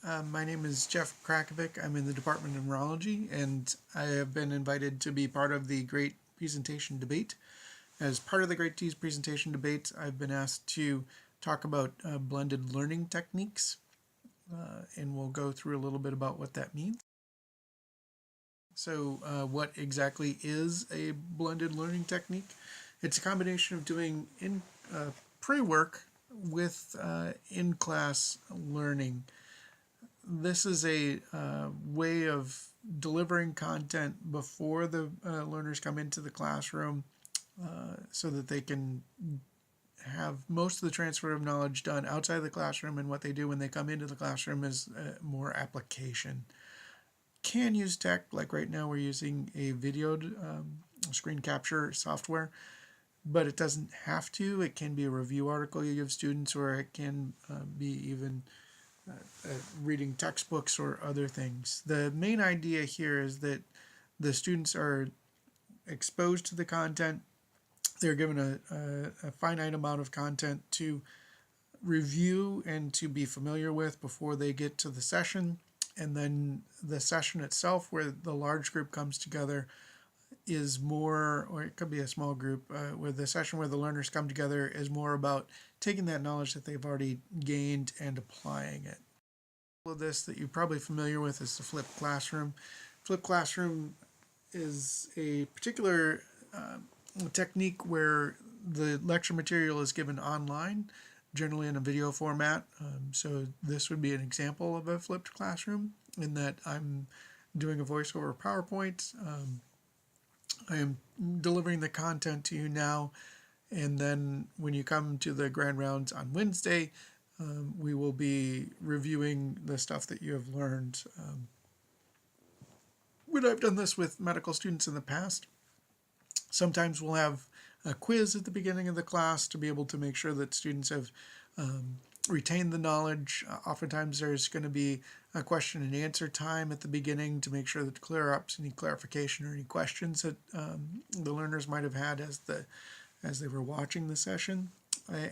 My name is Jeff Krakovic. I'm in the Department of Neurology, and I have been invited to be part of the Great Presentation Debate. As part of the Great Presentation Debate, I've been asked to talk about blended learning techniques, and we'll go through a little bit about what that means. So, what exactly is a blended learning technique? It's a combination of doing pre-work with in-class learning. This is a way of delivering content before the learners come into the classroom so that they can have most of the transfer of knowledge done outside the classroom, and what they do when they come into the classroom is more application. Can use tech, like right now we're using a video screen capture software, but it doesn't have to. It can be a review article you give students, or it can be even reading textbooks or other things. The main idea here is that the students are exposed to the content. They're given a finite amount of content to review and to be familiar with before they get to the session. And then the session itself, where the large group comes together, is more, or it could be a small group, where the session where the learners come together is more about taking that knowledge that they've already gained and applying it. Of this that you're probably familiar with is the flipped classroom. Flipped classroom is a particular technique where the lecture material is given online, generally in a video format. So this would be an example of a flipped classroom, in that I'm doing a voice over PowerPoint. I am delivering the content to you now, and then when you come to the Grand Rounds on Wednesday, we will be reviewing the stuff that you have learned. When I've done this with medical students in the past, sometimes we'll have a quiz at the beginning of the class to be able to make sure that students have retained the knowledge. Oftentimes there's going to be a question and answer time at the beginning to make sure that clear up any clarification or any questions that the learners might have had as they were watching the session.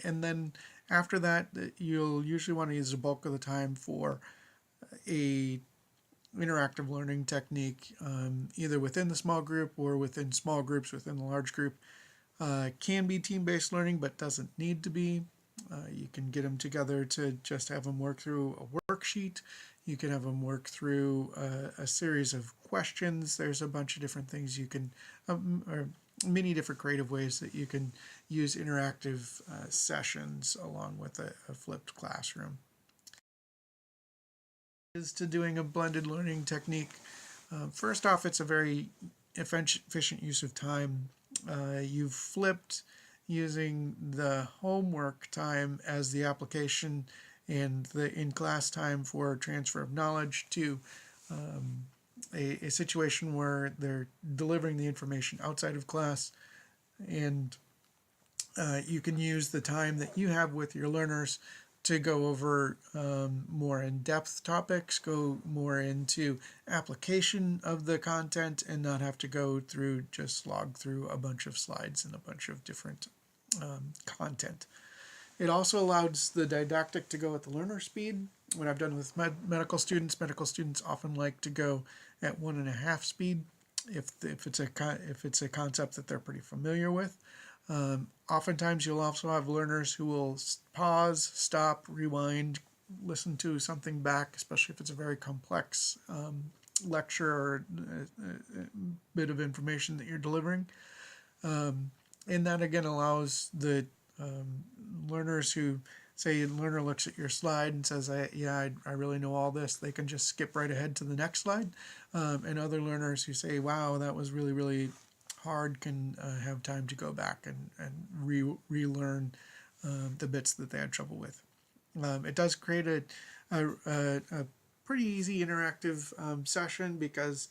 And then after that, you'll usually want to use the bulk of the time for a interactive learning technique, either within the small group or within small groups within the large group. Can be team-based learning, but doesn't need to be. You can get them together to just have them work through a worksheet. You can have them work through a series of questions. There's a bunch of different things you can, or many different creative ways that you can use interactive sessions along with a flipped classroom. Is to doing a blended learning technique. First off, it's a very efficient use of time. You've flipped using the homework time as the application and the in-class time for transfer of knowledge to a situation where they're delivering the information outside of class, and you can use the time that you have with your learners to go over more in-depth topics, go more into application of the content, and not have to go through, just slog through a bunch of slides and a bunch of different content. It also allows the didactic to go at the learner speed. What I've done with medical students often like to go at 1.5 speed if it's a concept that they're pretty familiar with. Oftentimes you'll also have learners who will pause, stop, rewind, listen to something back, especially if it's a very complex lecture or a bit of information that you're delivering. And that again allows the learners who, say a learner looks at your slide and says, I really know all this, they can just skip right ahead to the next slide. And other learners who say, wow, that was really, really hard, can have time to go back and relearn the bits that they had trouble with. It does create a pretty easy interactive session, because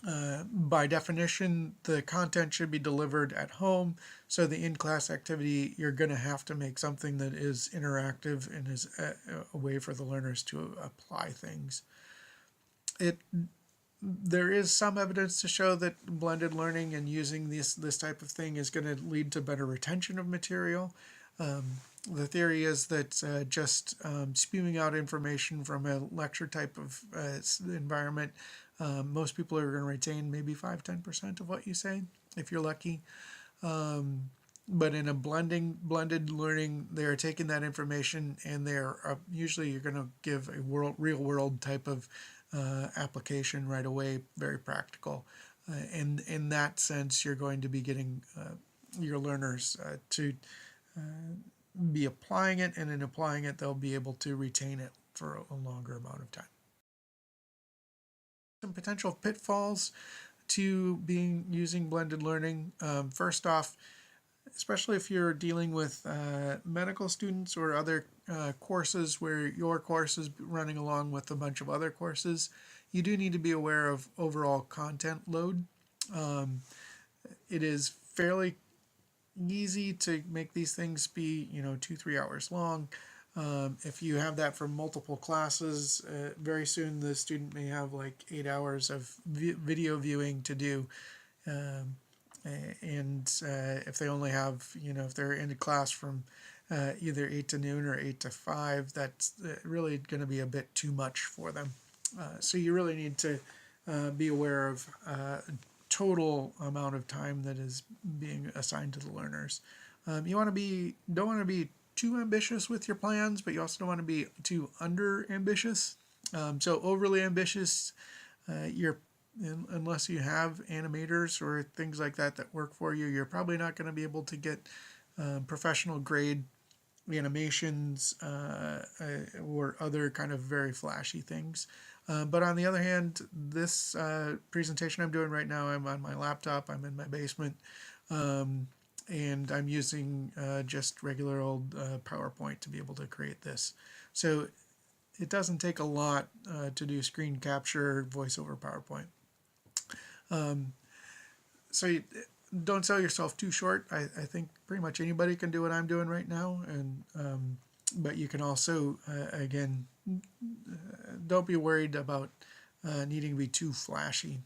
by definition the content should be delivered at home, so the in-class activity, you're going to have to make something that is interactive and is a way for the learners to apply things. There is some evidence to show that blended learning and using this type of thing is going to lead to better retention of material. The theory is that just spewing out information from a lecture type of environment, most people are going to retain maybe 5-10% of what you say, if you're lucky. But in a blended learning, they're taking that information and they're usually you're going to give a real world type of application right away, very practical. And in that sense, you're going to be getting your learners to be applying it, and in applying it, they'll be able to retain it for a longer amount of time. Some potential pitfalls to using blended learning. First off, especially if you're dealing with medical students or other courses where your course is running along with a bunch of other courses, you do need to be aware of overall content load. It is fairly easy to make these things be 2-3 hours long. If you have that for multiple classes, very soon the student may have like 8 hours of video viewing to do. And if they only have, if they're in a class from either 8 to noon or 8 to 5, that's really going to be a bit too much for them. So you really need to be aware of total amount of time that is being assigned to the learners. You don't want to be too ambitious with your plans, but you also don't want to be too under ambitious. So overly ambitious, unless you have animators or things like that work for you, you're probably not going to be able to get professional grade animations or other kind of very flashy things. But on the other hand, this presentation I'm doing right now, I'm on my laptop, I'm in my basement, and I'm using just regular old PowerPoint to be able to create this. So it doesn't take a lot to do screen capture, voice over PowerPoint. So don't sell yourself too short. I think pretty much anybody can do what I'm doing right now, and but you can also again, don't be worried about needing to be too flashy.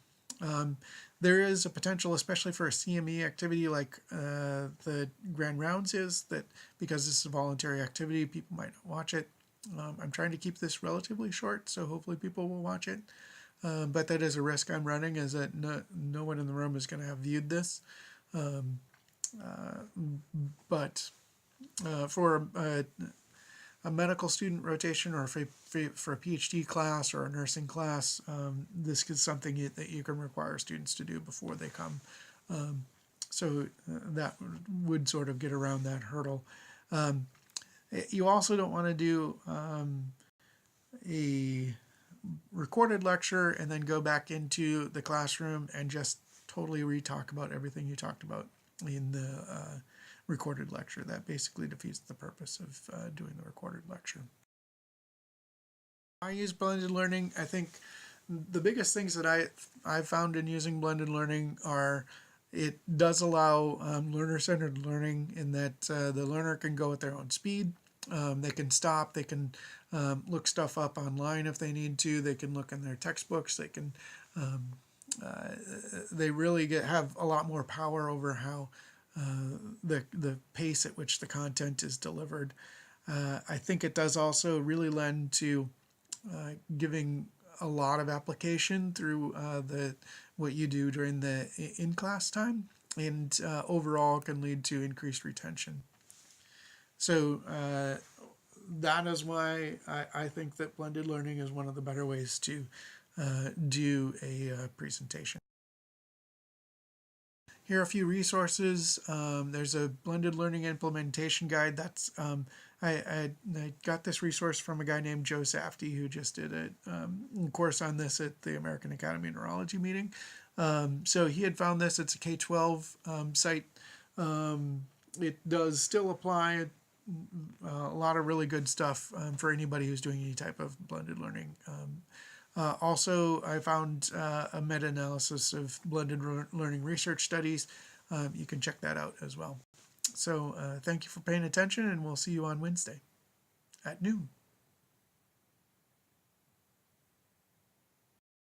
There is a potential, especially for a CME activity like the Grand Rounds is, that because this is a voluntary activity, people might not watch it. I'm trying to keep this relatively short, so hopefully people will watch it. But that is a risk I'm running, is that no one in the room is going to have viewed this. But for a medical student rotation, or for a PhD class or a nursing class, this is something that you can require students to do before they come. So that would sort of get around that hurdle. You also don't want to do a recorded lecture and then go back into the classroom and just totally re-talk about everything you talked about in the recorded lecture. That basically defeats the purpose of doing the recorded lecture. I use blended learning. I think the biggest things that I've found in using blended learning are it does allow learner-centered learning, in that the learner can go at their own speed. They can stop, they can look stuff up online if they need to, they can look in their textbooks, they can they really have a lot more power over how the pace at which the content is delivered. I think it does also really lend to giving a lot of application through what you do during the in-class time, and overall can lead to increased retention. So that is why I think that blended learning is one of the better ways to do a presentation. Here are a few resources. There's a blended learning implementation guide. That's I got this resource from a guy named Joe Safdie, who just did a course on this at the American Academy of Neurology meeting. So he had found this. It's a K-12 site. It does still apply. A lot of really good stuff for anybody who's doing any type of blended learning. Also, I found a meta-analysis of blended learning research studies. You can check that out as well. So thank you for paying attention, and we'll see you on Wednesday at noon.